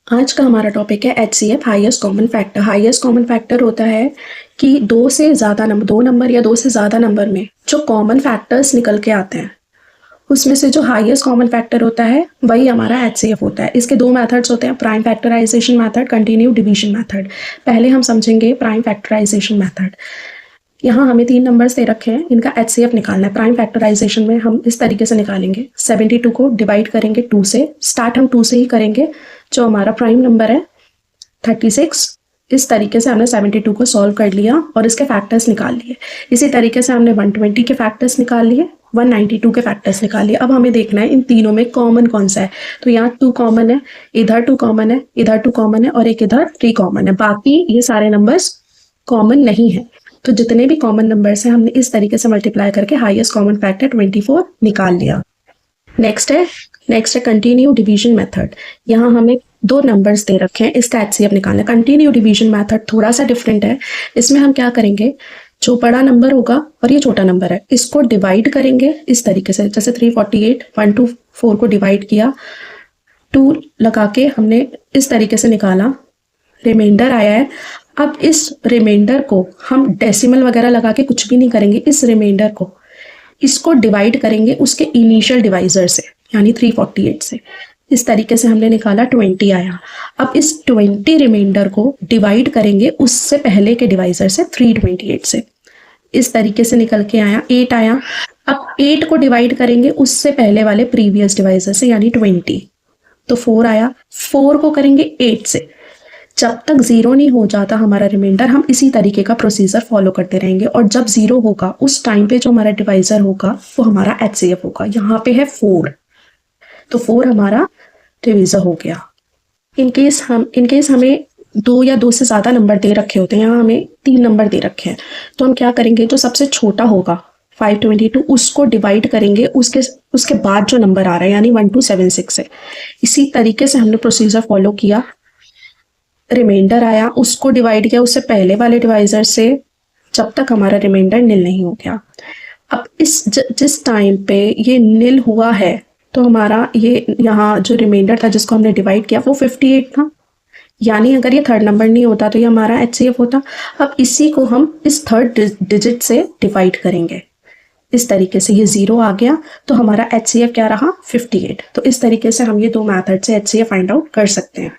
आज का हमारा टॉपिक है HCF highest common factor. Highest common factor होता है कि दो नंबर या दो से ज़्यादा नंबर में जो कॉमन फैक्टर्स निकल के आते हैं उसमें से जो हाईएस्ट कॉमन फैक्टर होता है वही हमारा HCF होता है। इसके दो मेथड्स होते हैं, prime factorization method, continue division method. पहले हम समझेंगे प्राइम फैक्टराइजेशन मेथड। यहाँ हमें 3 नंबर्स दे रखे हैं, इनका HCF निकालना है। प्राइम फैक्टराइजेशन में हम इस तरीके से निकालेंगे, 72 को डिवाइड करेंगे 2 से। स्टार्ट हम 2 से ही करेंगे। जो हमारा प्राइम नंबर है 36, इस तरीके से हमने 72 को सॉल्व कर लिया और इसके फैक्टर्स निकाल लिए। इसी तरीके से हमने 120 के फैक्टर्स निकाल लिए, 192 के फैक्टर्स निकाल लिए। अब हमें देखना है इन तीनों में कॉमन कौन सा है। तो यहाँ 2 कॉमन है, इधर 2 कॉमन है, इधर 2 कॉमन है और एक इधर 3 कॉमन है। बाकी ये सारे नंबर्स कॉमन नहीं है। तो जितने भी कॉमन नंबर्स हैं हमने इस तरीके से मल्टीप्लाई करके हाईएस्ट कॉमन फैक्टर 24 निकाल लिया। नेक्स्ट है कंटिन्यू डिवीजन मेथड। यहाँ हमें 2 नंबर्स दे रखे हैं, इसका HCF निकालना है। कंटिन्यू डिवीजन मेथड थोड़ा सा डिफरेंट है। इसमें हम क्या करेंगे, जो बड़ा नंबर होगा और ये छोटा नंबर है इसको डिवाइड करेंगे इस तरीके से। जैसे 348 1 to 4 को डिवाइड किया, 2 लगा के हमने इस तरीके से निकाला, रिमाइंडर आया है। अब इस रिमाइंडर को हम डेसिमल वगैरह लगा के कुछ भी नहीं करेंगे। इस रिमाइंडर को इसको डिवाइड करेंगे उसके इनिशियल डिवाइजर से, यानी 348 से। इस तरीके से हमने निकाला, 20 आया। अब इस 20 रिमाइंडर को डिवाइड करेंगे उससे पहले के डिवाइजर से, 328 से। इस तरीके से निकल के आया, 8 आया। अब 8 को डिवाइड करेंगे उससे पहले वाले प्रीवियस डिवाइजर से, यानी 20, तो 4 आया। 4 को करेंगे 8 से। जब तक 0 नहीं हो जाता हमारा रिमाइंडर, हम इसी तरीके का प्रोसीजर फॉलो करते रहेंगे। और जब 0 होगा उस टाइम पे जो हमारा डिवाइजर होगा वो हमारा HCF होगा। यहाँ पे है 4, तो 4 हमारा डिवीजर हो गया। इनकेस हमें 2 या 2 से ज़्यादा नंबर दे रखे होते हैं, यहाँ हमें 3 नंबर दे रखे हैं, तो हम क्या करेंगे, जो सबसे छोटा होगा 522 उसको डिवाइड करेंगे उसके बाद जो नंबर आ रहा है, यानी 1276 है। इसी तरीके से हमने प्रोसीजर फॉलो किया। रिमाइंडर आया, उसको डिवाइड किया उससे पहले वाले डिवाइजर से, जब तक हमारा रिमाइंडर निल नहीं हो गया। अब जिस टाइम पे ये निल हुआ है तो हमारा ये यहाँ जो रिमाइंडर था जिसको हमने डिवाइड किया वो 58 था, यानी अगर ये थर्ड नंबर नहीं होता तो ये हमारा HCF होता। अब इसी को हम इस थर्ड डिजिट से डिवाइड करेंगे इस तरीके से, ये 0 आ गया तो हमारा HCF क्या रहा, 58। तो इस तरीके से हम ये 2 मैथड से HCF फाइंड आउट कर सकते हैं।